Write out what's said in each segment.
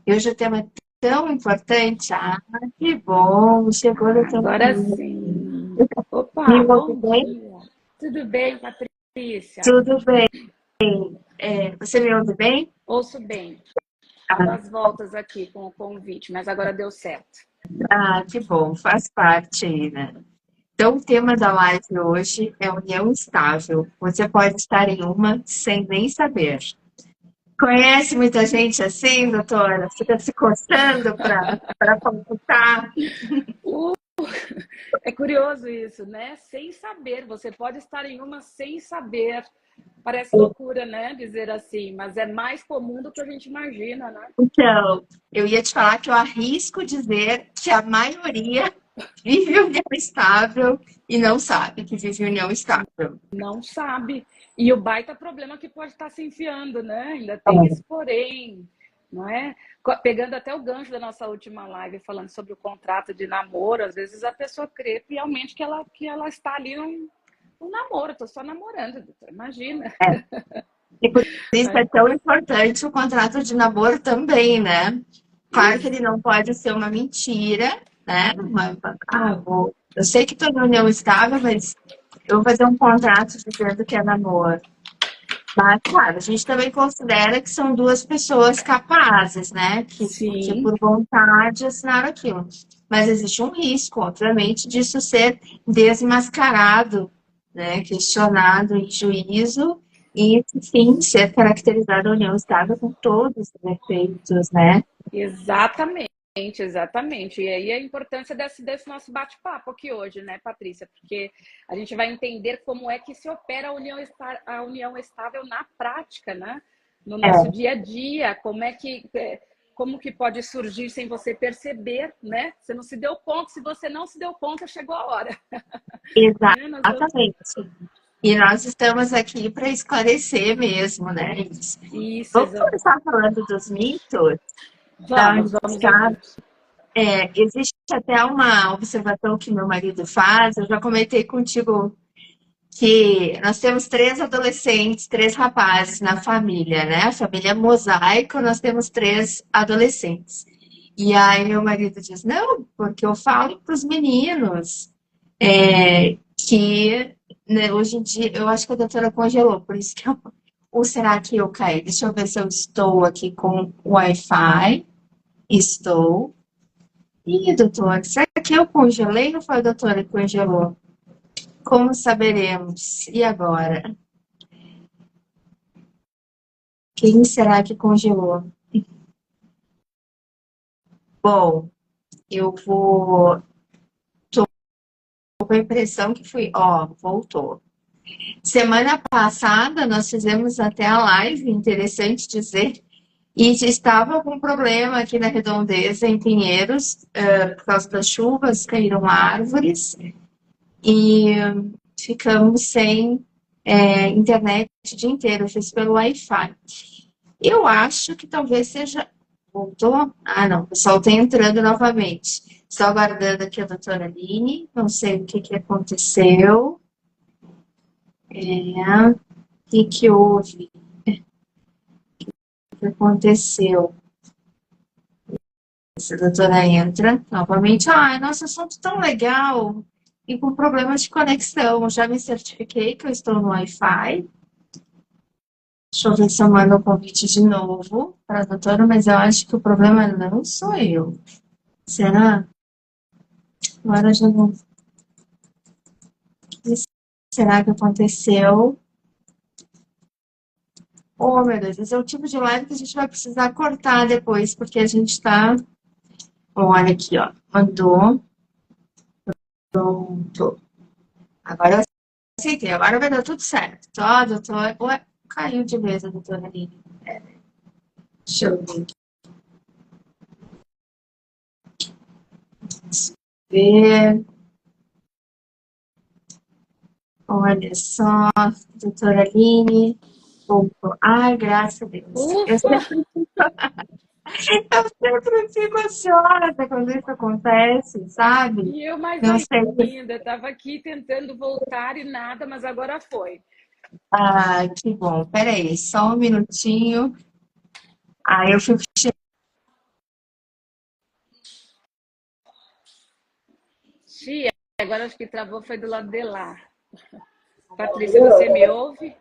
E hoje o tema é tão importante. Ah, que bom, chegou a doutora Agora Lívia. sim. Me Opa, ouve bom bem? dia. Tudo bem, Patrícia? Tudo bem. Você me ouve bem? Ouço bem. Dando Ah, as voltas aqui com o convite, mas agora deu certo. que bom, faz parte aí, né? Então, o tema da live hoje é união estável. Você pode estar em uma sem nem saber. Conhece muita gente assim, doutora? Fica se coçando para consultar? Uh, é curioso isso, né? Sem saber. Você pode estar em uma sem saber. Parece loucura, né? Dizer assim, mas é mais comum do que a gente imagina, né? Então, eu ia te falar que eu arrisco dizer que a maioria vive união estável e não sabe que vive união estável. Não sabe. E o baita problema que pode estar se enfiando, né? Ainda tem esse porém, não é? Pegando até o gancho da nossa última live, falando sobre o contrato de namoro, às vezes a pessoa crê realmente que ela está ali num namoro, estou só namorando, imagina. E por isso é Né? tão importante o contrato de namoro também, né? Claro que ele Isso. não pode ser uma mentira, né? Eu sei que estou em união estável, mas eu vou fazer um contrato dizendo que é namoro. Mas, claro, a gente também considera que são duas pessoas capazes, né? Que Sim, por vontade assinaram aquilo. Mas existe um risco, obviamente, disso ser desmascarado, né? Questionado em juízo e, enfim, ser caracterizada a união estável com todos os efeitos, né? exatamente. Exatamente. E aí a importância desse nosso bate-papo aqui hoje, né, Patrícia? Porque a gente vai entender como é que se opera a união estável na prática, né? No nosso É, dia a dia, como que pode surgir sem você perceber, né? Você não se deu conta, se você não se deu conta, chegou a hora. Né? Nós vamos... exatamente. E nós estamos aqui para esclarecer mesmo, né? Isso. Isso, Vamos começar falando dos mitos da vamos universidade. ouvir. Existe até uma observação que meu marido faz, eu já comentei contigo que nós temos três adolescentes, três rapazes na família, né? A família é mosaico, nós temos três adolescentes. E aí meu marido diz, não, porque eu falo para os meninos que né, hoje em dia, eu acho que a doutora congelou, por isso que eu... Ou será que eu caí? Deixa eu ver se eu estou aqui com o Wi-Fi. Estou. Ih, doutor, será que eu congelei ou foi a doutora que congelou? Como saberemos? E agora? Quem será que congelou? Bom, eu vou. Tô com a impressão que fui. Ó, voltou. Semana passada nós fizemos até a live, interessante dizer, e estava com problema aqui na Redondeza, em Pinheiros, por causa das chuvas, caíram árvores e ficamos sem internet o dia inteiro, eu fiz pelo Wi-Fi. Eu acho que talvez seja. Voltou? Ah, não, o pessoal está entrando novamente. Estou aguardando aqui a doutora Aline, não sei o que aconteceu. O que houve? O que aconteceu? Se a doutora entra novamente, nosso assunto tão legal e com problemas de conexão. Já me certifiquei que eu estou no Wi-Fi. Deixa eu ver se eu mando o convite de novo para a doutora, mas eu acho que o problema não sou eu. Será? Agora já não. O que será que aconteceu? Oh, meu Deus, esse é o tipo de live que a gente vai precisar cortar depois, porque a gente está. Olha aqui, ó. Mandou. Pronto. Agora eu aceitei, agora vai dar tudo certo. Ó, doutor. Ué, caiu de vez a doutora Aline. Deixa eu ver. Olha só, doutora Aline. Voltou. Ai, graças a Deus. Ufa! Eu sempre fico ansiosa quando isso acontece, sabe? E eu mais Não sei. ainda, estava aqui tentando voltar e nada, mas agora foi. Ah, que bom. Peraí, só um minutinho. Aí eu fico Tia, agora acho que travou, foi do lado de lá. Patrícia, você me ouve?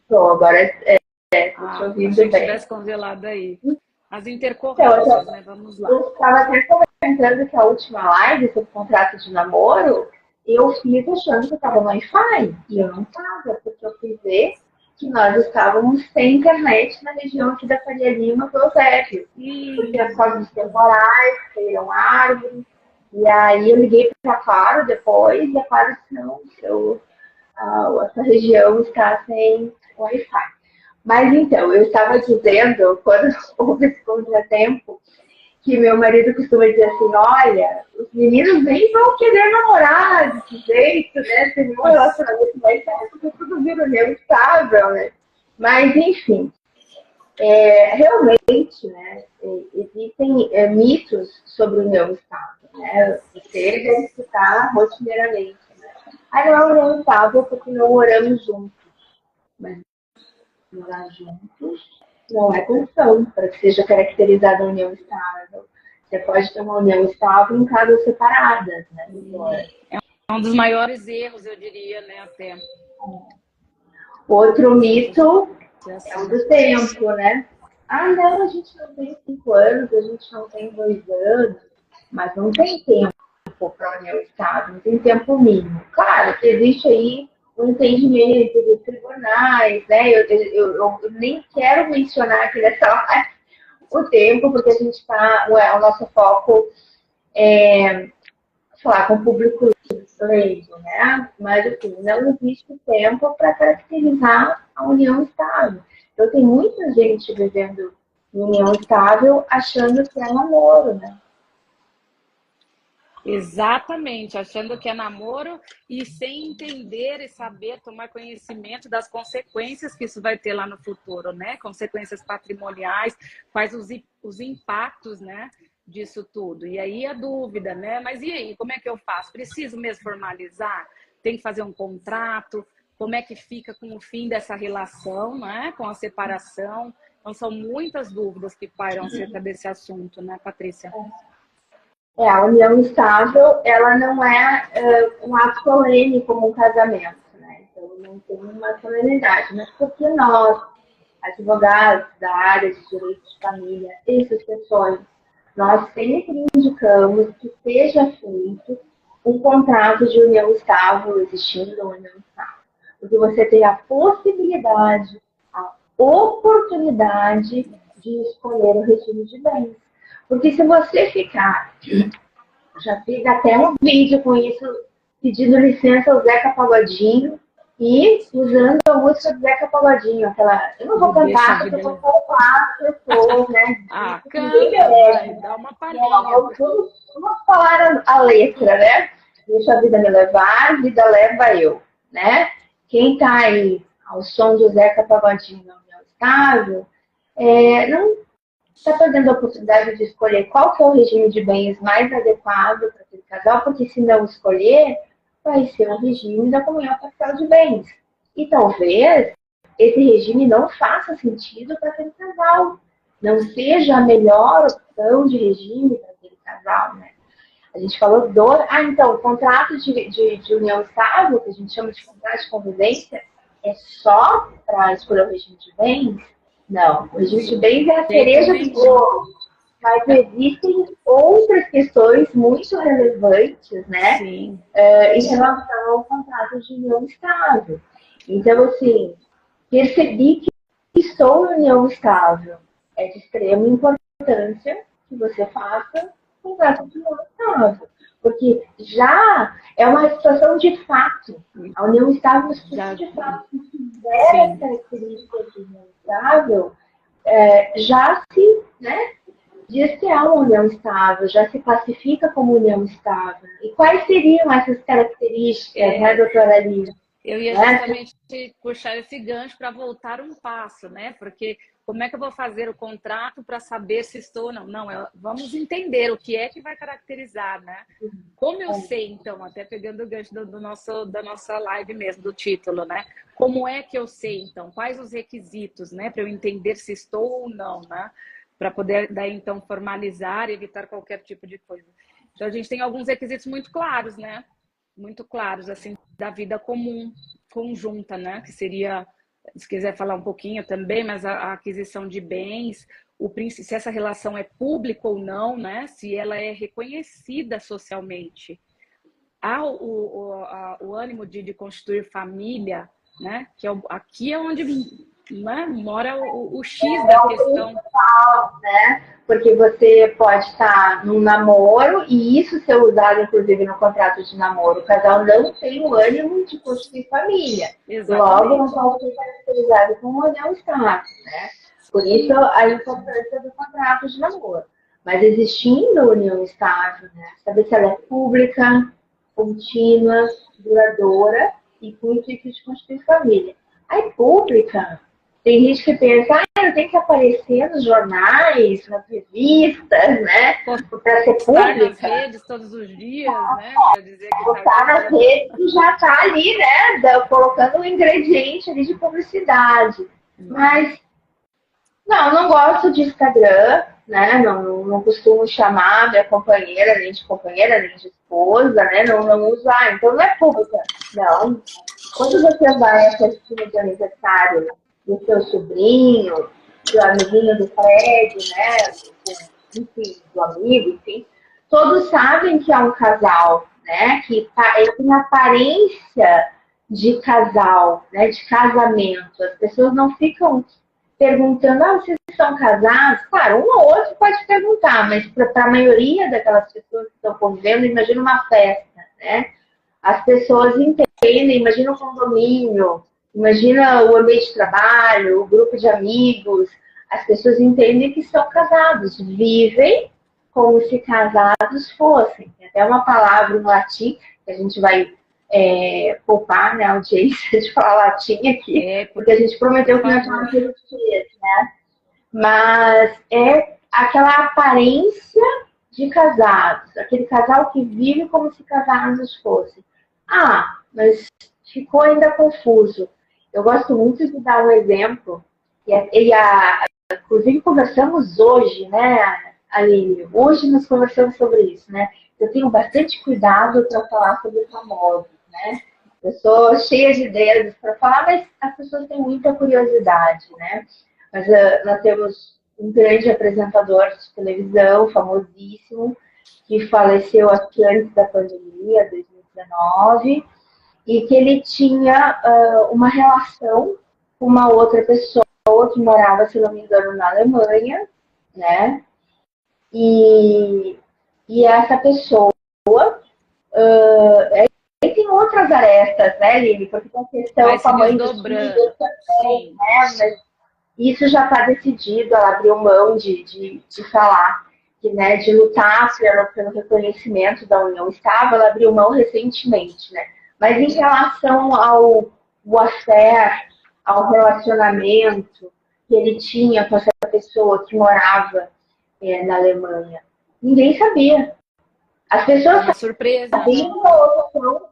Tô, agora tô te Ah, ouvindo achei que bem. estivesse congelado aí. As Então, intercorrências, né? Vamos lá. eu estava até comentando que a última live sobre contrato de namoro, eu fiz achando que eu estava no Wi-Fi. E eu não estava, porque eu fui ver que nós estávamos sem internet na região aqui da Faria Lima, do Eusébio. Porque as causa temporais, caíram árvores. E aí eu liguei para a Claro depois, e a Claro disse, não, essa região está sem Wi-Fi. Mas então, eu estava dizendo, quando houve esse contratempo, que meu marido costuma dizer assim, olha, os meninos nem vão querer namorar desse jeito, né? Ter um relacionamento mais sério, porque tudo vira união estável, né? Mas, enfim, realmente, né, existem mitos sobre união estável, né? Você deve escutar rotineiramente, né? Ah, não é união estável porque não moramos juntos. Mas morar juntos não é condição para que seja caracterizada a união estável. Você pode ter uma união estável em casas separadas, né? É um dos maiores erros, eu diria, né, até. Outro mito é o do tempo, né? Ah, não, a gente não tem 5 anos, a gente não tem 2 anos, mas não tem tempo para união estável, não tem tempo mínimo. Claro que existe aí o entendimento dos tribunais, né? Eu nem quero mencionar aqui nessa live o tempo, porque a gente está, o nosso foco é falar com o público leigo, né? Mas, assim, não existe tempo para caracterizar a união estável. Então, tem muita gente vivendo em união estável achando que é namoro, né? Exatamente, achando que é namoro e sem entender e saber tomar conhecimento das consequências que isso vai ter lá no futuro, né? Consequências patrimoniais, quais os impactos, né, disso tudo. E aí a dúvida, né? Mas e aí, como é que eu faço? Preciso mesmo formalizar? Tem que fazer um contrato? Como é que fica com o fim dessa relação, né? Com a separação? Então, são muitas dúvidas que pairam acerca desse assunto, né, Patrícia? A união estável, ela não é um ato solene como um casamento, né? Então, não tem uma solenidade. Mas porque nós, advogados da área de direito de família e sucessões, nós sempre indicamos que seja feito um contrato de união estável, existindo uma união estável. Porque você tem a possibilidade, a oportunidade de escolher o regime de bens. Porque se você ficar, já fiz até um vídeo com isso, pedindo licença ao Zeca Pagodinho e usando a música do Zeca Pagodinho, aquela. Eu não vou cantar porque eu vou poupar as pessoas, né? Ah, canta, vai, dá uma palhinha. Vamos falar a letra, né? Deixa a vida me levar, vida leva eu, né? Quem tá aí ao som do Zeca Pagodinho na União Estável, não está perdendo a oportunidade de escolher qual que é o regime de bens mais adequado para aquele casal, porque se não escolher, vai ser o regime da comunhão parcial de bens. E talvez esse regime não faça sentido para aquele casal, não seja a melhor opção de regime para aquele casal, né? A gente falou então, o contrato de união estável, que a gente chama de contrato de convivência, é só para escolher o regime de bens? Não, o regime de bens é a cereja do bolo, mas existem outras questões muito relevantes, né? Sim. Em relação ao contrato de união estável. Então, assim, percebi que estou em união estável. É de extrema importância que você faça um contrato de união estável. Porque já é uma situação de fato. A união estável é uma situação de fato. Se tiver características de união estável, já se, né, diz que é uma união estável, já se classifica como união estável. E quais seriam essas características, né, doutora Lívia? Eu ia justamente puxar esse gancho para voltar um passo, né? Porque como é que eu vou fazer o contrato para saber se estou ou não? Não, vamos entender o que é que vai caracterizar, né? Como eu sei, então, até pegando o gancho da nossa live mesmo, do título, né? Como é que eu sei, então? Quais os requisitos, né? Para eu entender se estou ou não, né? Para poder, daí, então, formalizar e evitar qualquer tipo de coisa. Então, a gente tem alguns requisitos muito claros, né? Muito claros, assim, da vida comum, conjunta, né? Que seria, se quiser falar um pouquinho também, mas a aquisição de bens, se essa relação é pública ou não, né? Se ela é reconhecida socialmente. Há o ânimo de constituir família, né? Que aqui é onde, né, mora o X da questão. Né? Porque você pode estar num namoro e isso ser usado, inclusive, no contrato de namoro. O casal não tem o ânimo de constituir família. Exatamente. Logo, não pode ser caracterizado como união estável, né? Por isso, a importância do contrato de namoro. Mas existindo união estável, né? Saber se ela é pública, contínua, duradoura e com o intuito de constituir família. Aí, pública, tem gente que pensa, eu tenho que aparecer nos jornais, nas revistas, né? Para ser pública. Estar nas redes todos os dias, né? Para dizer que postar nas redes já está ali, né? Colocando um ingrediente ali de publicidade. Mas, não gosto de Instagram, né? Não costumo chamar minha companheira, nem de esposa, né? Não uso, então não é pública. Não. Quando você vai à festinha de aniversário do seu sobrinho, do amiguinho do prédio, né? Enfim, do amigo, enfim, todos sabem que é um casal, né? Que tem aparência de casal, né? De casamento. As pessoas não ficam perguntando, vocês são casados? Claro, um ou outro pode perguntar, mas para a maioria daquelas pessoas que estão convivendo, imagina uma festa, né? As pessoas entendem, imagina o condomínio, imagina o ambiente de trabalho, o grupo de amigos, as pessoas entendem que são casados, vivem como se casados fossem. Tem até uma palavra em latim, que a gente vai poupar, né, a audiência de falar latim aqui, porque a gente prometeu que não ia falar português, né? Mas é aquela aparência de casados, aquele casal que vive como se casados fossem. Mas ficou ainda confuso. Eu gosto muito de dar um exemplo, inclusive conversamos hoje, né, Aline? Hoje nós conversamos sobre isso, né? Eu tenho bastante cuidado para falar sobre famosos, né? Eu sou cheia de ideias para falar, mas as pessoas têm muita curiosidade, né? Mas nós temos um grande apresentador de televisão, famosíssimo, que faleceu aqui antes da pandemia, 2019, e que ele tinha uma relação com uma outra pessoa que morava, se não me engano, na Alemanha, né? E essa pessoa aí tem outras arestas, né, Lili? Porque tem a questão com a mãe dos filhos também, né? Mas isso já está decidido, ela abriu mão de falar, né, de lutar pelo reconhecimento da união estável, ela abriu mão recentemente, né? Mas em relação ao affair, ao relacionamento que ele tinha com essa pessoa que morava na Alemanha, ninguém sabia. As pessoas sabiam uma opção,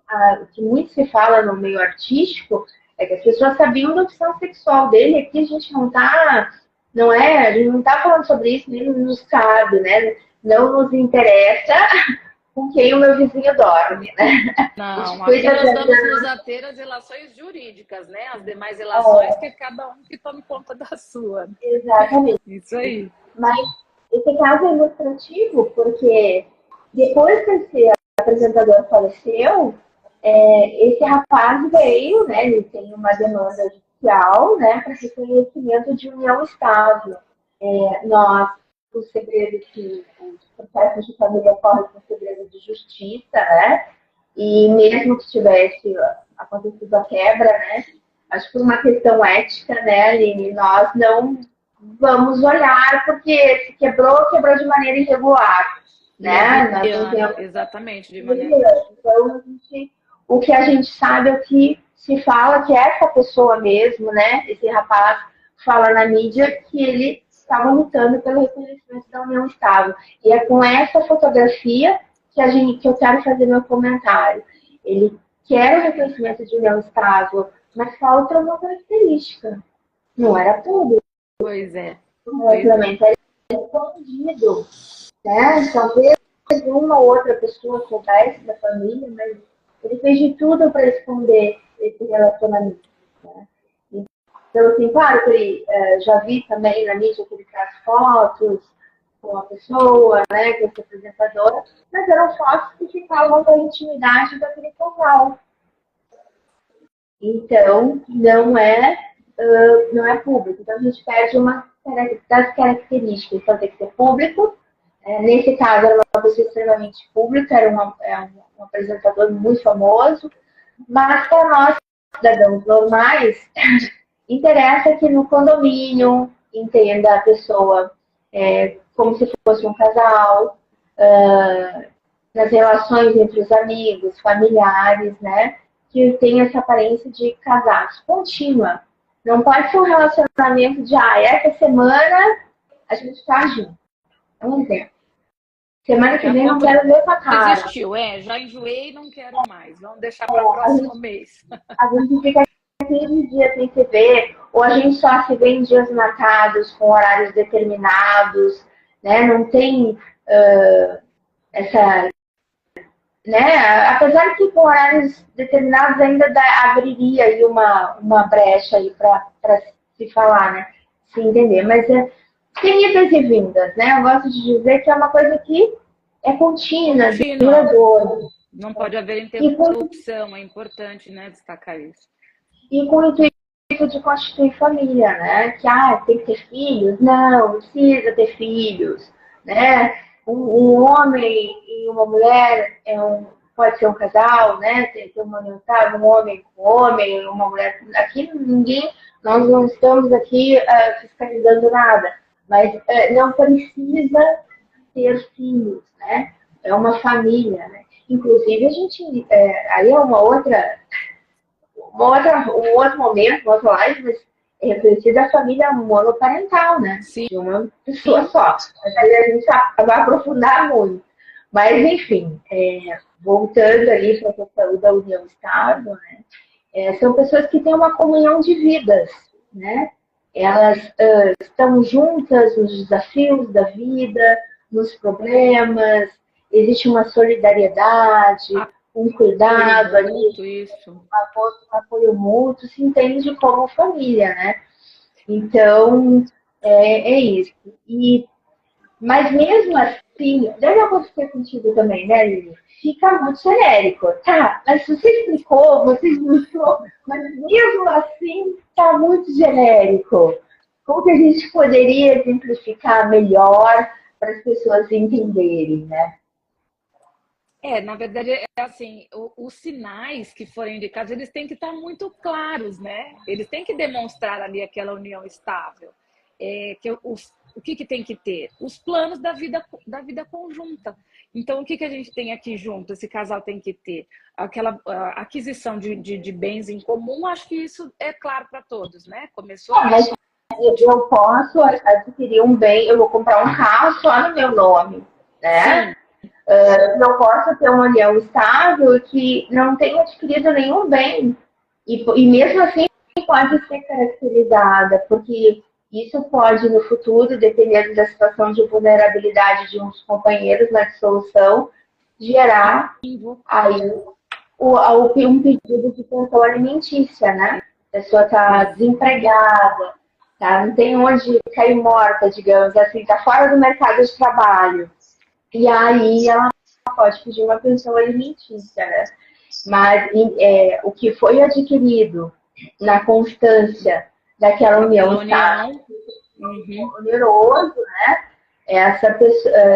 que muito se fala no meio artístico, é que as pessoas sabiam da opção sexual dele. Aqui a gente a gente não tá falando sobre isso, nem nos cabe, né? Não nos interessa com quem o meu vizinho dorme, né? Não, aqui nós vamos nos ater às relações jurídicas, né? As demais relações que cada um que tome conta da sua. Exatamente. Isso aí. Mas esse caso é ilustrativo porque depois que esse apresentador faleceu, esse rapaz veio, né? Ele tem uma demanda judicial, né? Para reconhecimento de união estável. O segredo que os processos de família correm com segredo de justiça, né? E mesmo que tivesse acontecido a quebra, né? Acho que por uma questão ética, né, Aline, nós não vamos olhar porque se quebrou de maneira irregular, né? Exatamente, de maneira. Então, o que a gente sabe é o que se fala que essa pessoa mesmo, né? Esse rapaz fala na mídia que ele estava lutando pelo reconhecimento da união estável. E é com essa fotografia que eu quero fazer meu comentário. Ele quer o reconhecimento de união estável, mas falta uma característica. Não era público. Pois é. O relacionamento era escondido. Né? Talvez talvez uma ou outra pessoa soubesse da família, mas ele fez de tudo para esconder esse relacionamento, né? Então, assim, claro que ele, já vi também na mídia que ele traz fotos com a pessoa, né, com esse apresentador, mas eram fotos que ficavam da intimidade daquele casal. Então, não é público. Então, a gente perde uma das características. Então, tem que ser público. Nesse caso, era uma pessoa extremamente pública, era um apresentador muito famoso, mas para nós, cidadãos normais, interessa que no condomínio entenda a pessoa como se fosse um casal, nas relações entre os amigos, familiares, né? Que tem essa aparência de casados contínua. Não pode ser um relacionamento de, essa semana a gente tá junto. É um exemplo. Semana que vem não quero ver tua cara. Desistiu, já enjoei e não quero mais. Vamos deixar para o próximo mês. A gente fica 15 dias sem se ver, ou a gente só se vê em dias marcados, com horários determinados, né? Não tem essa... Né? Apesar que com horários determinados ainda abriria aí uma brecha aí para se falar, né? Se entender. Mas tem idas e vindas, né? Eu gosto de dizer que é uma coisa que é contínua, duradoura. Não pode haver interrupção, é importante, né, destacar isso. E com o intuito de constituir família, né? Que tem que ter filhos? Não precisa ter filhos, né? Um homem e uma mulher pode ser um casal, né? Tem uma união, um homem com homem, uma mulher. Aqui nós não estamos aqui fiscalizando nada, mas não precisa ter filhos, né? É uma família, né? Inclusive a gente aí é um outro momento, uma outra live, mas é reconhecida a família monoparental, né? Sim. De uma pessoa só. Mas aí a gente vai aprofundar muito. Mas, enfim, voltando ali para a questão da união estável, né? São pessoas que têm uma comunhão de vidas, né? Elas estão juntas nos desafios da vida, nos problemas, existe uma solidariedade, um cuidado ali, um apoio mútuo, se entende como família, né? Então, é isso. Mas mesmo assim, deve acontecer contigo também, né, Lili? Fica muito genérico. Tá, mas você explicou, você ilustrou, mas mesmo assim tá muito genérico. Como que a gente poderia simplificar melhor para as pessoas entenderem, né? Na verdade, assim, os sinais que forem indicados, eles têm que estar muito claros, né? Eles têm que demonstrar ali aquela união estável. O que tem que ter? Os planos da vida conjunta. Então, o que a gente tem aqui junto? Esse casal tem que ter aquela aquisição de bens em comum. Acho que isso é claro para todos, né? Começou. Mas eu posso adquirir um bem, eu vou comprar um carro só no meu nome, né? Sim. Não posso ter uma união estável que não tenha adquirido nenhum bem. E mesmo assim pode ser caracterizada, porque isso pode, no futuro, dependendo da situação de vulnerabilidade de uns companheiros na dissolução, gerar aí um pedido de pensão alimentícia, né? A pessoa está desempregada, tá? Não tem onde cair morta, digamos assim, está fora do mercado de trabalho. E aí ela pode pedir uma pensão alimentícia, né? Mas o que foi adquirido na constância daquela união estável, oneroso, né?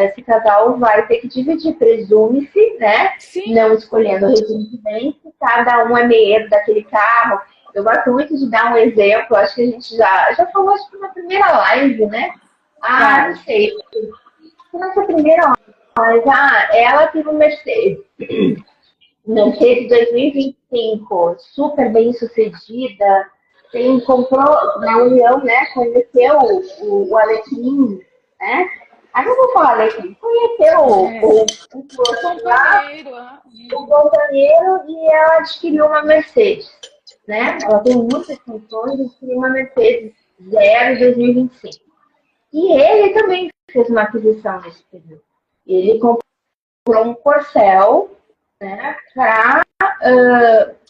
Esse casal vai ter que dividir, presume-se, né? Sim. Não escolhendo o regime de bens, cada um é meio daquele carro. Eu gosto muito de dar um exemplo, acho que a gente já falou acho que na primeira live, né? Não sei. Nessa primeira live, ela teve um Mercedes 2025, super bem sucedida. Comprou na União, né? Conheceu o Alecrim, né? Aí não vou falar Alecrim, conheceu o companheiro e ela adquiriu uma Mercedes, né? Ela tem muitas funções e adquiriu uma Mercedes 2025. E ele também fez uma aquisição nesse período. Ele comprou um corcel, né, para,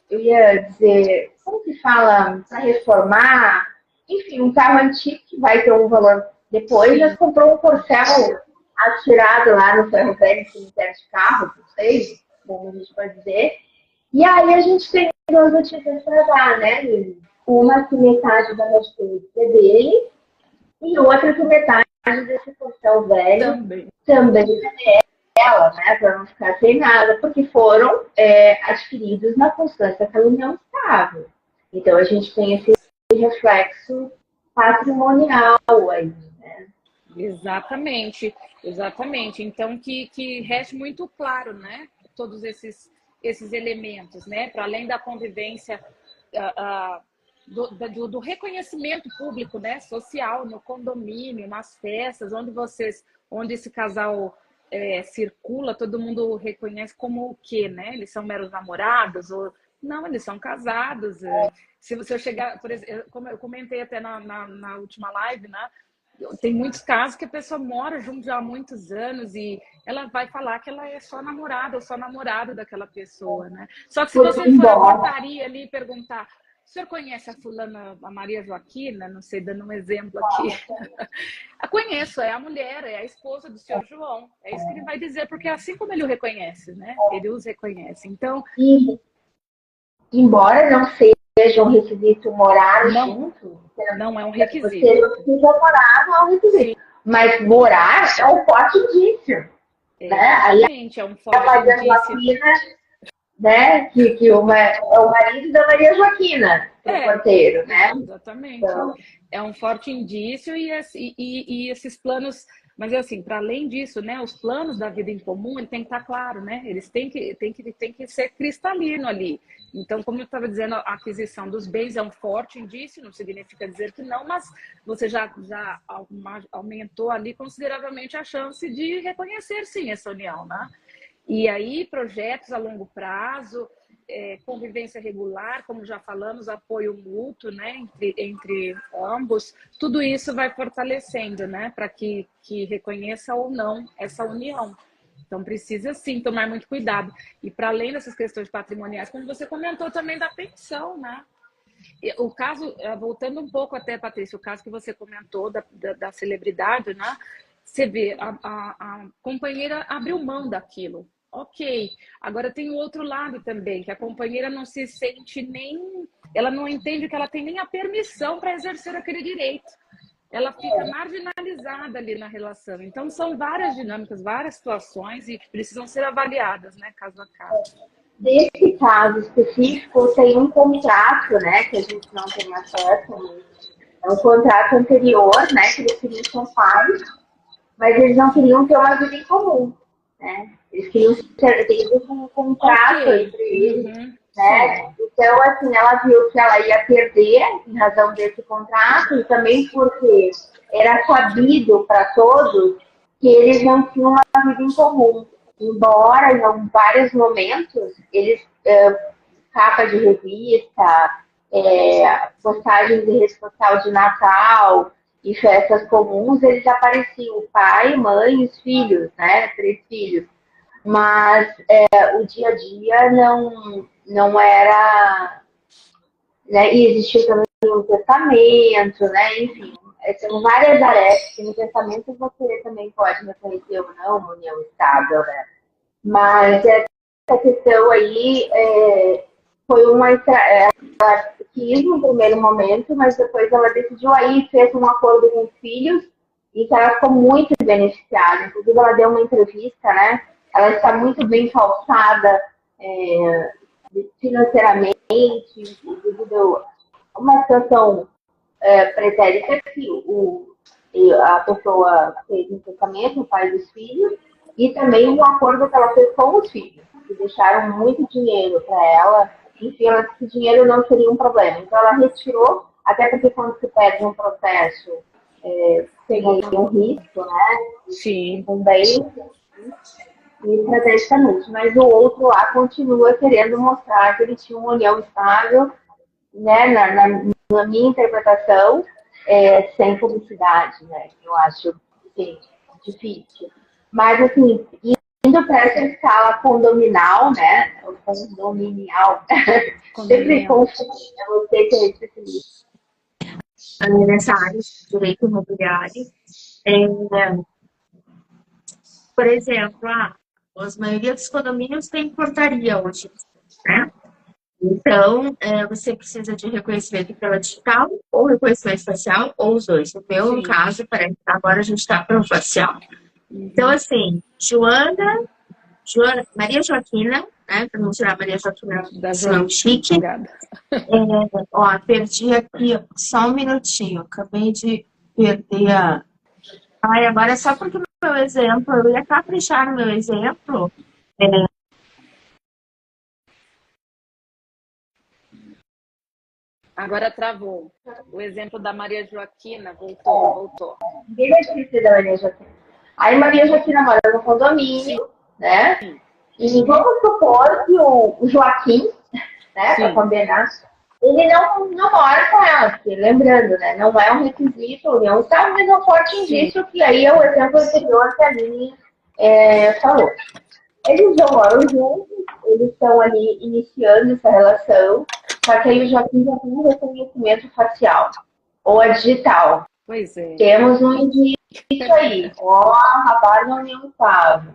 eu ia dizer, como se fala, para reformar, enfim, um carro antigo que vai ter um valor depois, mas comprou um corcel atirado lá no ferro velho, cemitério de carro, não sei como a gente pode dizer. E aí a gente tem duas notícias para dar, né? Uma que metade da notícia é dele e outra que metade desse corcel velho também é dela, né? Para não ficar sem nada, porque foram adquiridos na constância que a união estável. Então a gente tem esse reflexo patrimonial aí, né? Exatamente, exatamente. Então, que reste muito claro, né? Todos esses elementos, né? Para além da convivência, do reconhecimento público, né? Social, no condomínio, nas festas, onde esse casal circula, todo mundo reconhece como o quê, né? Eles são meros namorados ou não, eles são casados. Se você chegar, por exemplo, como eu comentei até na última live, né? Tem muitos casos que a pessoa mora junto já há muitos anos e ela vai falar que ela é só namorada ou só namorado daquela pessoa, né? Só que se você for à portaria ali e perguntar, o senhor conhece a fulana, a Maria Joaquina? Não sei, dando um exemplo aqui. Eu conheço, é a mulher, é a esposa do senhor João. É isso que ele vai dizer, porque é assim como ele o reconhece, né? Ele os reconhece. Então, embora não seja um requisito morar junto, não é um requisito. Você não precisa morar, não é um requisito. Sim. Mas morar é um forte indício. Exatamente, né? É um forte indício. Né? Que é o marido da Maria Joaquina, o porteiro, né? Exatamente. Então, é um forte indício e esses planos... Mas, assim, para além disso, né, os planos da vida em comum, ele tem que estar claro, né? Eles têm que ser cristalino ali. Então, como eu estava dizendo, a aquisição dos bens é um forte indício, não significa dizer que não, mas você já aumentou ali consideravelmente a chance de reconhecer, sim, essa união, né? E aí, projetos a longo prazo, convivência regular, como já falamos, apoio mútuo, né, entre ambos, tudo isso vai fortalecendo, né, para que reconheça ou não essa união. Então, precisa, sim, tomar muito cuidado. E, para além dessas questões patrimoniais, como você comentou também da pensão, né? O caso, voltando um pouco até, Patrícia, o caso que você comentou da celebridade, né? Você vê, a companheira abriu mão daquilo. Ok. Agora tem o outro lado também, que a companheira não se sente nem... Ela não entende que ela tem nem a permissão para exercer aquele direito. Ela fica marginalizada ali na relação. Então, são várias dinâmicas, várias situações e que precisam ser avaliadas, né, caso a caso. Nesse caso específico, tem um contrato, né, que a gente não tem acesso, é um contrato anterior, né, que eles queriam ser pais, mas eles não queriam ter uma vida em comum, né? Eles queriam ter um contrato entre eles, né? Sim. Então, assim, ela viu que ela ia perder em razão desse contrato e também porque era sabido para todos que eles não tinham uma vida em comum. Embora, em vários momentos, eles, capa de revista, postagens de rede social de Natal e festas comuns, eles apareciam, o pai, mãe e os filhos, né? 3 filhos. Mas o dia a dia não era... Né? E existia também um testamento, né? Enfim, são várias áreas que no testamento você também pode reconhecer ou não uma união estável, né? Mas essa questão aí foi uma... Ela quis no primeiro momento, mas depois ela decidiu aí, fez um acordo com os filhos e que ela ficou muito beneficiada. Inclusive, ela deu uma entrevista, né? Ela está muito bem calçada financeiramente, devido a uma situação pretérita que a pessoa fez um testamento, o pai dos filhos, e também um acordo que ela fez com os filhos, que deixaram muito dinheiro para ela. Enfim, ela disse que dinheiro não seria um problema. Então, ela retirou, até porque quando se perde um processo, tem um risco, né? Sim. Também, e estrategicamente. Mas o outro lá continua querendo mostrar que ele tinha uma união estável, né? Na minha interpretação, sem publicidade, né? Eu acho difícil. Mas, assim, em indo para essa escala condominal, né? O condominial. Sempre confundo, eu sei que é especialista. Nessa área de direito imobiliário. Por exemplo, a maioria dos condomínios tem portaria hoje, né? Então, você precisa de reconhecimento pela digital ou reconhecimento facial, ou os dois. No meu caso, parece que agora a gente está para o facial. Então, assim, Maria Joaquina, né? Para não tirar Maria Joaquina, senão chique. Ó, perdi aqui, só um minutinho. Acabei de perder a... Ai, agora é só porque meu exemplo, eu ia caprichar no meu exemplo. Agora travou. O exemplo da Maria Joaquina voltou. Ninguém vai esquecer da Maria Joaquina. Aí Maria Joaquina mora no condomínio, né? E vamos supor que o Joaquim, né, para combinar, ele não mora com ela, porque lembrando, né, não é um requisito, união está, mas é um forte indício que aí é o exemplo anterior que a Aline falou. Eles já moram juntos, eles estão ali iniciando essa relação, só que aí o Joaquim já tem um reconhecimento facial, ou a digital. Pois é. Temos um indício aí, rapaz não união estável.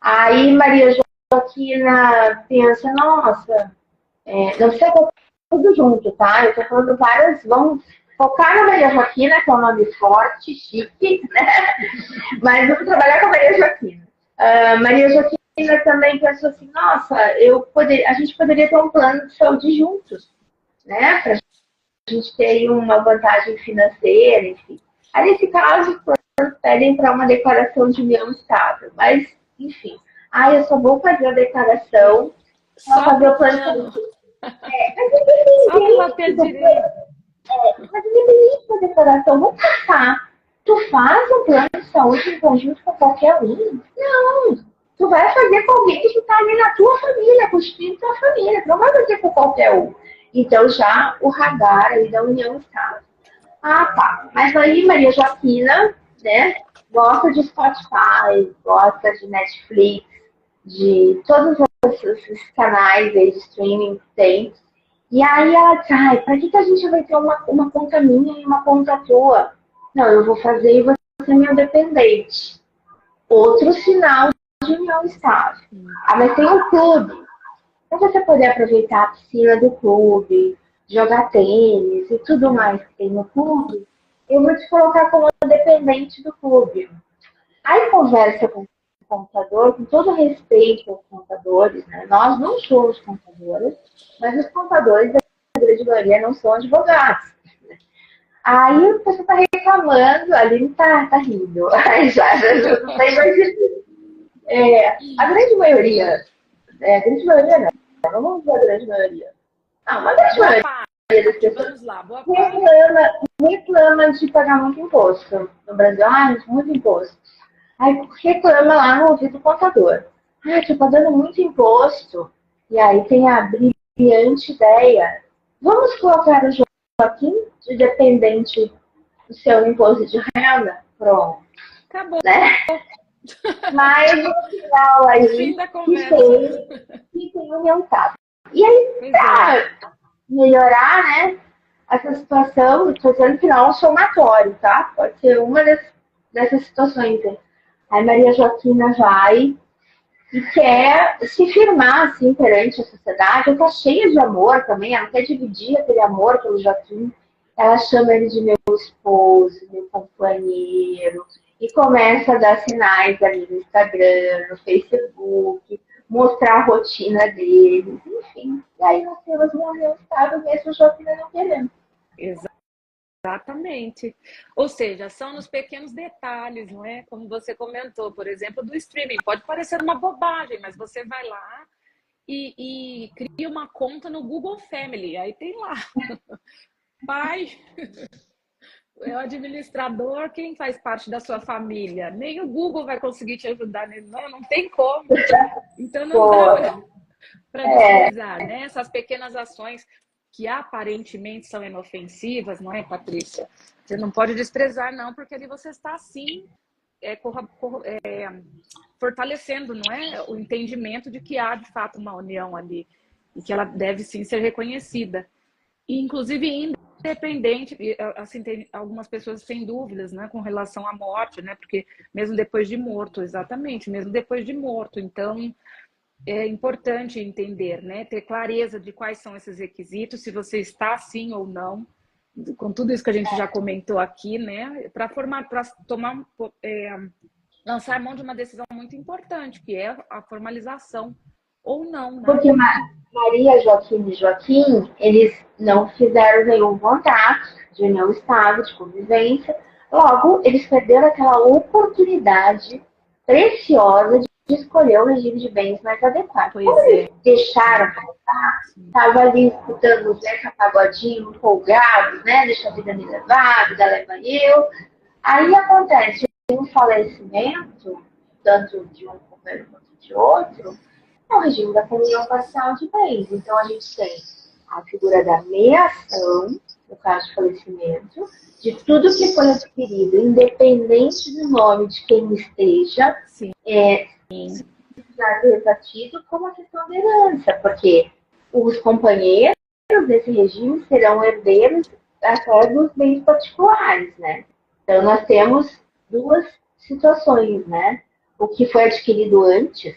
Aí Maria Joaquina pensa, nossa, não precisa ter tudo junto, tá? Eu tô falando várias, vamos focar na Maria Joaquina, que é um nome forte, chique, né? Mas vamos trabalhar com a Maria Joaquina. Maria Joaquina também pensou assim, nossa, a gente poderia ter um plano de saúde juntos, né? Pra gente ter aí uma vantagem financeira, enfim. Aí, nesse caso, os planos pedem para uma declaração de união estável, mas, enfim. Eu só vou fazer a declaração para fazer o plano. Só para ter direito. Mas independente da declaração, vamos passar. Tu faz um plano de saúde em conjunto com qualquer um? Não. Tu vai fazer com alguém que está ali na tua família, constituindo tua família. Tu não vai fazer com qualquer um. Então, já o radar aí da união estável. Tá. Mas aí, Maria Joaquina, né, gosta de Spotify, gosta de Netflix, de todos os canais aí de streaming que tem. E aí ela diz, pra que a gente vai ter uma conta minha e uma conta tua? Não, eu vou fazer e você é meu dependente. Outro sinal de união estável. Mas tem um clube. Para você poder aproveitar a piscina do clube, jogar tênis e tudo mais que tem no clube, eu vou te colocar como dependente do clube. Aí conversa com o contador, com todo respeito aos contadores, né? Nós não somos contadoras, mas os contadores da grande maioria não são advogados. Aí a pessoa está reclamando, ali não está rindo. Aí já não tem mais difícil. A grande maioria não, vamos dizer a grande maioria. Uma grande maioria das pessoas reclama de pagar muito imposto. No Brasil, muito imposto. Aí reclama lá no ouvido do contador. Estou pagando muito imposto. E aí tem a brilhante ideia. Vamos colocar o Joaquim de dependente do seu imposto de renda? Pronto. Acabou. Né? Mas no final aí que tem união estável. E aí, para melhorar, né, essa situação, estou dizendo que não é um somatório, tá? Pode ser uma dessas situações. Aí Maria Joaquina vai e quer se firmar, assim, perante a sociedade. Ela está cheia de amor também, ela quer dividir aquele amor pelo Joaquim. Ela chama ele de meu esposo, meu companheiro, e começa a dar sinais ali no Instagram, no Facebook, mostrar a rotina deles, enfim. E aí nós temos uma união estável, mesmo o Joaquim não querendo. Exatamente. Ou seja, são nos pequenos detalhes, não é? Como você comentou, por exemplo, do streaming. Pode parecer uma bobagem, mas você vai lá e cria uma conta no Google Family. Aí tem lá, pai, é o administrador, quem faz parte da sua família? Nem o Google vai conseguir te ajudar. Não tem como. Então não dá para desprezar, né? Essas pequenas ações que aparentemente são inofensivas, não é, Patrícia? Você não pode desprezar, não, porque ali você está, sim, fortalecendo, não é, o entendimento de que há de fato uma união ali e que ela deve sim ser reconhecida. E, inclusive, independente, assim, tem algumas pessoas sem dúvidas, né, com relação à morte, né, porque mesmo depois de morto, exatamente, mesmo depois de morto, então é importante entender, né, ter clareza de quais são esses requisitos, se você está sim ou não, com tudo isso que a gente já comentou aqui, né, para tomar, lançar mão de uma decisão muito importante, que é a formalização ou não, né? Porque Maria, Joaquim e Joaquim, eles não fizeram nenhum contrato de união estável, de convivência. Logo, eles perderam aquela oportunidade preciosa de escolher o regime de bens mais adequado. Quando eles deixaram passar, estavam ali escutando o Zeca Pagodinho, empolgados, né? Deixa a vida me levar, a vida leva eu. Aí acontece um falecimento, tanto de um companheiro quanto de outro, é o regime da comunhão parcial de bens. Então, a gente tem a figura da meação, no caso de falecimento, de tudo que foi adquirido, independente do nome de quem esteja, já repartido como a questão da herança, porque os companheiros desse regime serão herdeiros até dos bens particulares, né? Então, nós temos duas situações, né? O que foi adquirido antes,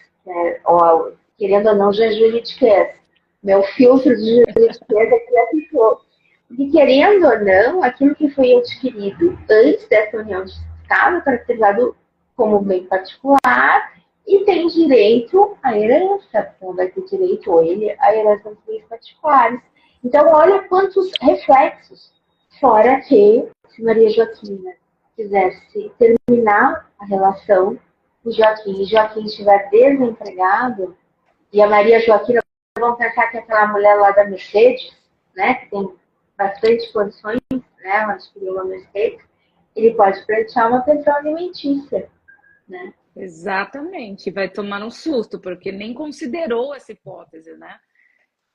ou, querendo ou não, já é juridiquês. Meu filtro de juridiquês é que aplicou. E querendo ou não, aquilo que foi adquirido antes dessa união de Estado é caracterizado como bem particular e tem direito à herança. Então, vai ter direito, ou ele, à herança dos bens particulares. Então, olha quantos reflexos. Fora que, se Maria Joaquina quisesse terminar a relação com Joaquim e Joaquim estiver desempregado, e a Maria Joaquina, vão pensar que é aquela mulher lá da Mercedes, né, que tem bastante condições, né, ela adquiriu uma Mercedes, ele pode pleitear uma pensão alimentícia, né? Exatamente, vai tomar um susto, porque nem considerou essa hipótese, né?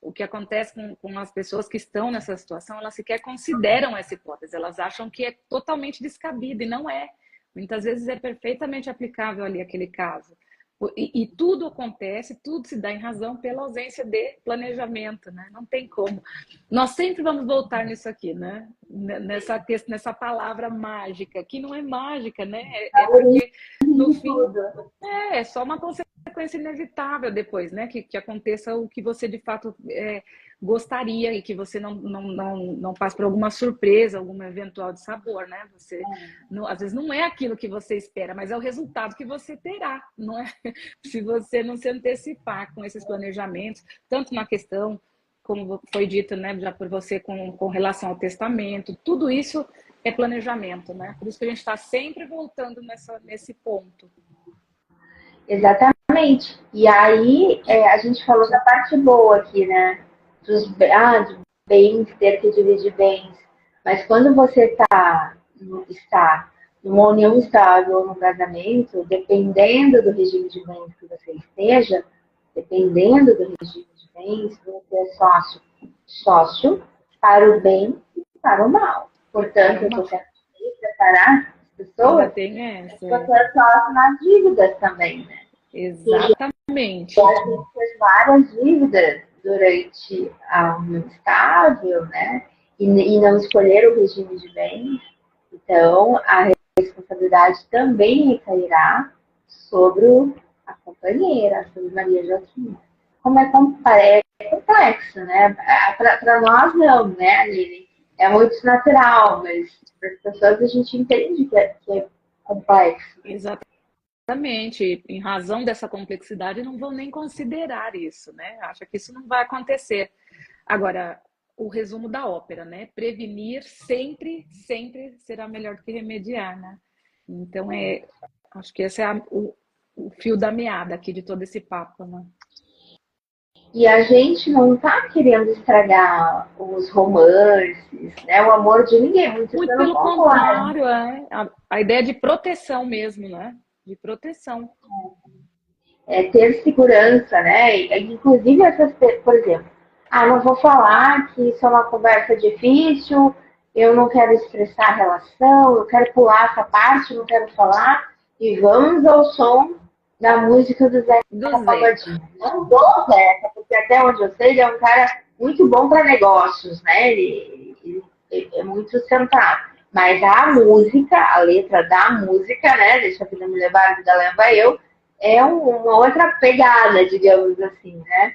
O que acontece com as pessoas que estão nessa situação, elas sequer consideram essa hipótese, elas acham que é totalmente descabido, e não é. Muitas vezes é perfeitamente aplicável ali aquele caso. E tudo acontece, tudo se dá em razão pela ausência de planejamento, né? Não tem como. Nós sempre vamos voltar nisso aqui, né? Nessa palavra mágica, que não é mágica, né? É porque, no fim, é só uma consequência inevitável depois, né? Que aconteça o que você, de fato, gostaria e que você não passe por alguma surpresa, alguma eventual de sabor, né? Você, às vezes não é aquilo que você espera, mas é o resultado que você terá, não é? Se você não se antecipar com esses planejamentos, tanto na questão, como foi dito, né, já por você, com relação ao testamento, tudo isso é planejamento, né? Por isso que a gente está sempre voltando nesse ponto. Exatamente. E aí, a gente falou da parte boa aqui, né? De bens, ter que dividir bens. Mas quando você está numa união estável ou num casamento, dependendo do regime de bens que você esteja, dependendo do regime de bens, você é sócio para o bem e para o mal. Portanto, eu estou querendo preparar as pessoas para ser sócio nas dívidas também, né? Exatamente. A gente fez várias dívidas durante a união estável, né? E não escolher o regime de bens. Então, a responsabilidade também recairá sobre a companheira, sobre Maria Joaquina. Como é complexo, né? Para nós, não, né, Aline? É muito natural, mas para as pessoas a gente entende que é complexo. Exatamente. Em razão dessa complexidade, não vão nem considerar isso, né? Acha que isso não vai acontecer. Agora, o resumo da ópera, né? Prevenir sempre, sempre será melhor do que remediar, né? Então, acho que esse é o fio da meada aqui de todo esse papo, né? E a gente não está querendo estragar os romances, né? O amor de ninguém. Muito pelo contrário, a ideia de proteção mesmo, né? De proteção. Ter segurança, né? Inclusive, por exemplo, não vou falar que isso é uma conversa difícil, eu não quero estressar a relação, eu quero pular essa parte, não quero falar, e vamos ao som da música do Zeca Do Zeca. Pagodinho. Não do Zeca, porque até onde eu sei, ele é um cara muito bom para negócios, né? Ele é muito centrado. Mas a música, a letra da música, né? Deixa a vida me levar, a vida leva eu, é uma outra pegada, digamos assim, né?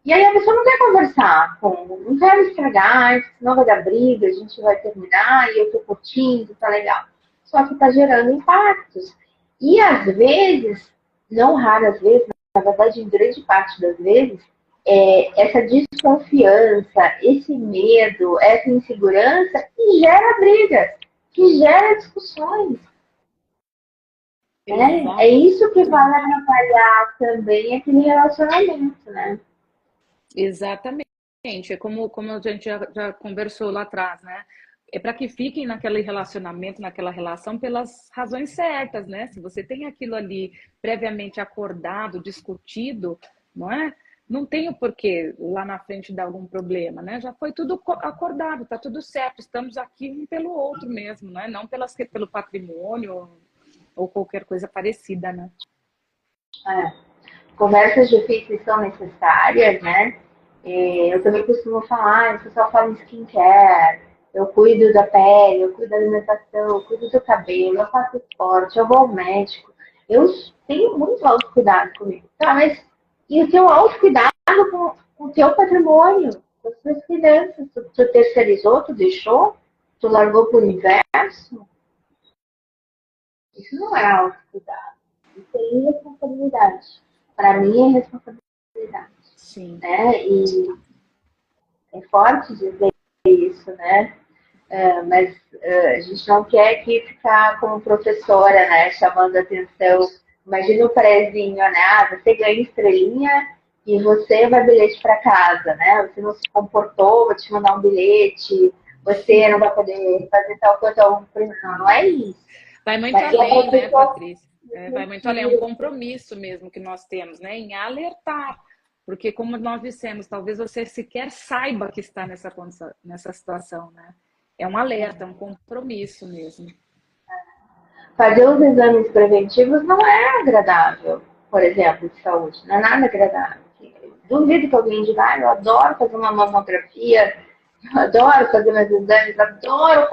E aí a pessoa não quer conversar com, não quer estragar, senão vai dar briga, a gente vai terminar e eu tô curtindo, tá legal. Só que tá gerando impactos. E às vezes, não raras vezes, na verdade, em grande parte das vezes, essa desconfiança, esse medo, essa insegurança que gera brigas, que gera discussões. Né? É isso que vai atrapalhar também aquele relacionamento, né? Exatamente. É como a gente já conversou lá atrás, né? É para que fiquem naquele relacionamento, naquela relação, pelas razões certas, né? Se você tem aquilo ali previamente acordado, discutido, não é? Não tem o porquê lá na frente dar algum problema, né? Já foi tudo acordado, tá tudo certo. Estamos aqui um pelo outro mesmo, não é? Não pelo patrimônio ou qualquer coisa parecida, né? É. Conversas difíceis são necessárias, né? Eu também costumo falar, eu só falo em skincare, eu cuido da pele, eu cuido da alimentação, eu cuido do cabelo, eu faço esporte, eu vou ao médico. Eu tenho muito autocuidado comigo, tá? Mas e o teu autocuidado com o teu patrimônio, com as tuas finanças, tu terceirizou, tu deixou, tu largou pro universo? Isso não é autocuidado, isso é irresponsabilidade. Para mim é responsabilidade. Sim. Né? E é forte dizer isso, né? Mas a gente não quer aqui ficar como professora, né? Chamando atenção. Imagina o prezinho, né? Ah, você ganha estrelinha e você vai bilhete para casa, né? Você não se comportou, vou te mandar um bilhete, você não vai poder fazer tal coisa. Não, não é isso. Vai muito Mas além, né, pessoa, Patrícia? Vai muito além, é um compromisso mesmo que nós temos, né, em alertar. Porque, como nós dissemos, talvez você sequer saiba que está nessa situação, né? É um alerta, é um compromisso mesmo. fazer os exames preventivos não é agradável, por exemplo, de saúde, não é nada agradável. Duvido que alguém diga, ah, eu adoro fazer uma mamografia, eu adoro fazer meus exames, adoro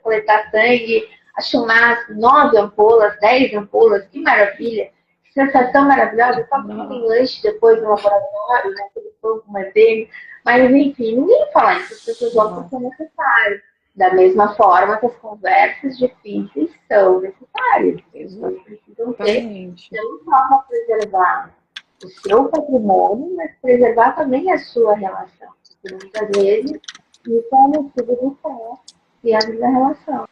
coletar sangue, acho massa, 9 ampolas, 10 ampolas, que maravilha, que sensação maravilhosa, só porque tem lanche depois no laboratório, né, aquele pão com manteiga, mas enfim, ninguém fala isso, as pessoas vão porque é necessário. Da mesma forma que as conversas difíceis são necessárias. As pessoas precisam ter, Exatamente. não só para preservar o seu patrimônio, mas preservar também a sua relação. Porque muitas vezes isso é motivo do pé e a da relação.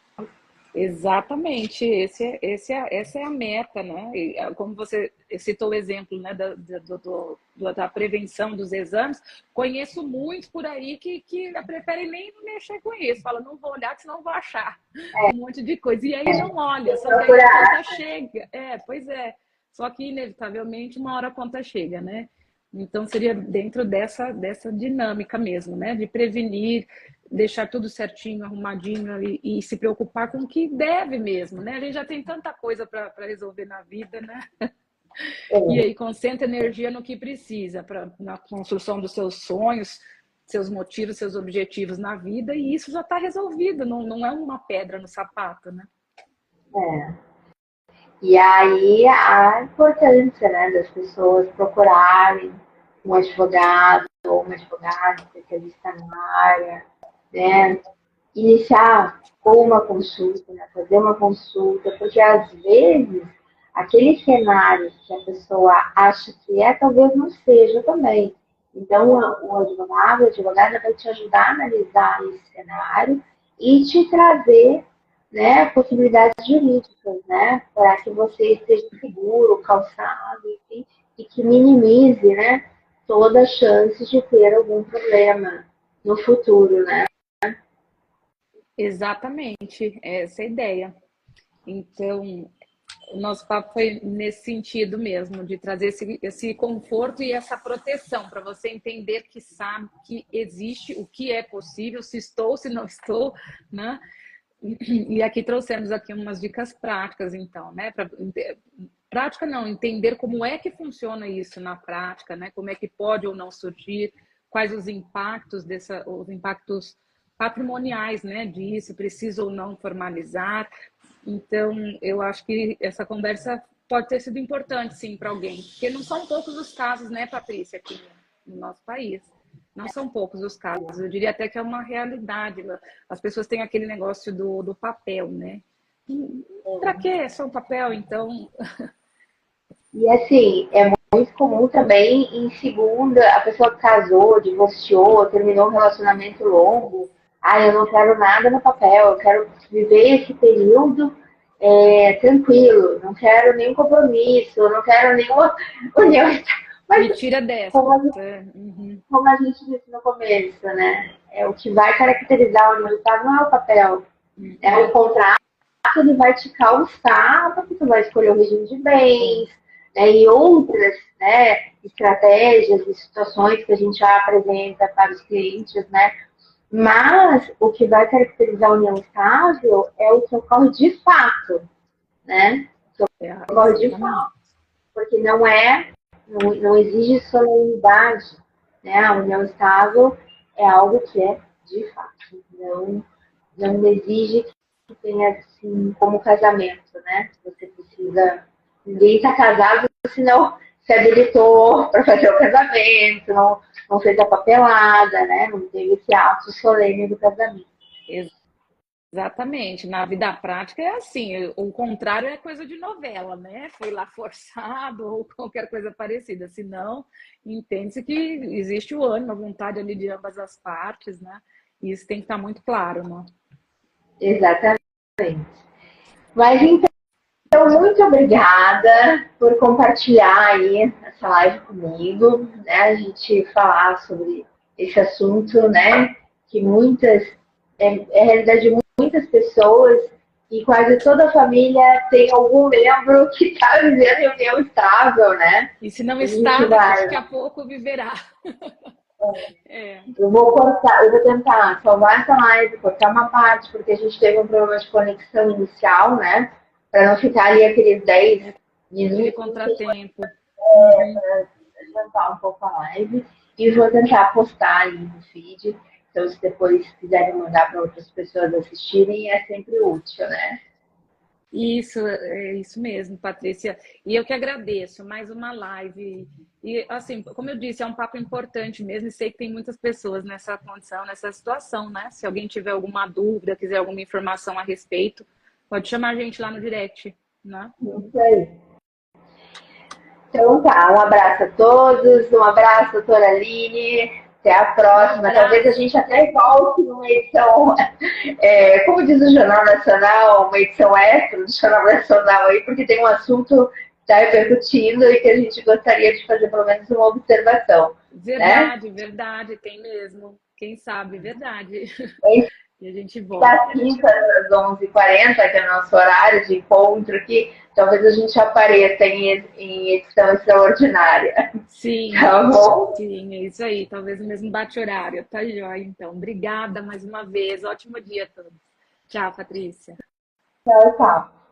Exatamente, essa é a meta, né? E, como você citou o exemplo, né, da prevenção dos exames, conheço muitos por aí que preferem nem mexer com isso, fala, não vou olhar, senão vou achar um monte de coisa. E aí não olha, só que aí a conta chega. Pois é, só que inevitavelmente uma hora a conta chega, né? Então seria dentro dessa dinâmica mesmo, né? De prevenir, deixar tudo certinho, arrumadinho e se preocupar com o que deve mesmo, né? A gente já tem tanta coisa para resolver na vida, né? E aí concentra energia no que precisa, na construção dos seus sonhos, seus motivos, seus objetivos na vida, e isso já está resolvido, não é uma pedra no sapato, né? E aí a importância, né, das pessoas procurarem um advogado ou uma advogada especialista na área, né? Iniciar com uma consulta, né? Fazer uma consulta, porque às vezes aquele cenário que a pessoa acha que é, talvez não seja também. Então, o advogado, a advogada vai te ajudar a analisar esse cenário e te trazer, né, possibilidades jurídicas, né, para que você esteja seguro, calçado, enfim, e que minimize, né, toda a chance de ter algum problema no futuro, né? Exatamente, essa é a ideia. Então, o nosso papo foi nesse sentido mesmo, de trazer esse conforto e essa proteção, para você entender que sabe que existe, o que é possível, se estou, se não estou, né? E aqui trouxemos aqui umas dicas práticas, então, né? Prática não, entender como é que funciona isso na prática, né? Como é que pode ou não surgir, quais os impactos os impactos patrimoniais, né? Disso, precisa ou não formalizar. Então, eu acho que essa conversa pode ter sido importante, sim, para alguém, porque não são poucos os casos, né, Patrícia, aqui no nosso país. Não são poucos os casos, eu diria até que é uma realidade. As pessoas têm aquele negócio do papel, né? Para que é só um papel, então? E assim, é muito comum também em segunda, a pessoa casou, divorciou, terminou um relacionamento longo. Ah, eu não quero nada no papel, eu quero viver esse período tranquilo, não quero nenhum compromisso, não quero nenhuma união. Me Mas tira dessa. como a gente disse no começo, né? O que vai caracterizar o união estável não é o papel, é o contrato. Ele vai te calçar porque tu vai escolher o regime de bens, né, e outras, né, estratégias e situações que a gente já apresenta para os clientes, né? Mas o que vai caracterizar a união estável é o que ocorre de fato, né? O que ocorre de fato, porque não exige solenidade, né? A união estável é algo que é de fato, não exige que tenha assim como casamento, né? Você precisa. Ninguém está casado se não se habilitou para fazer o casamento, não fez a papelada, né? Não teve esse ato solene do casamento. Exatamente. Na vida prática é assim, o contrário é coisa de novela, né? Foi lá forçado ou qualquer coisa parecida. Senão, entende-se que existe o ânimo, a vontade ali de ambas as partes, né? E isso tem que estar muito claro, né? Exatamente. Mas então, muito obrigada por compartilhar aí essa live comigo, né? A gente falar sobre esse assunto, né? Que é a realidade de muitas pessoas e quase toda a família tem algum membro que está vivendo em união estável, né? E se não está, daqui a pouco viverá. Eu vou tentar salvar essa live, cortar uma parte, porque a gente teve um problema de conexão inicial, né? Para não ficar ali aqueles 10 minutos. De contratempo. Para adiantar um pouco a live. E vou tentar postar aí no feed. Então, se depois quiserem mandar para outras pessoas assistirem, é sempre útil, né? Isso, é isso mesmo, Patrícia. E eu que agradeço, mais uma live. E, assim, como eu disse, é um papo importante mesmo, e sei que tem muitas pessoas nessa condição, nessa situação, né? Se alguém tiver alguma dúvida, quiser alguma informação a respeito, pode chamar a gente lá no direct, né? Isso aí. Então tá, um abraço a todos, um abraço, doutora Aline. Até a próxima. Talvez a gente até volte numa edição, como diz o Jornal Nacional, uma edição extra do Jornal Nacional aí, porque tem um assunto que está repercutindo e que a gente gostaria de fazer pelo menos uma observação. Verdade, né? Verdade, tem mesmo. Quem sabe, verdade. E a gente volta. Das 5 às 11h40, que é o nosso horário de encontro aqui, talvez a gente apareça em edição extraordinária. Sim, tá bom? Sim, é isso aí. Talvez o mesmo bate-horário. Tá jóia, então. Obrigada mais uma vez. Ótimo dia a todos. Tchau, Patrícia. Tchau, tchau.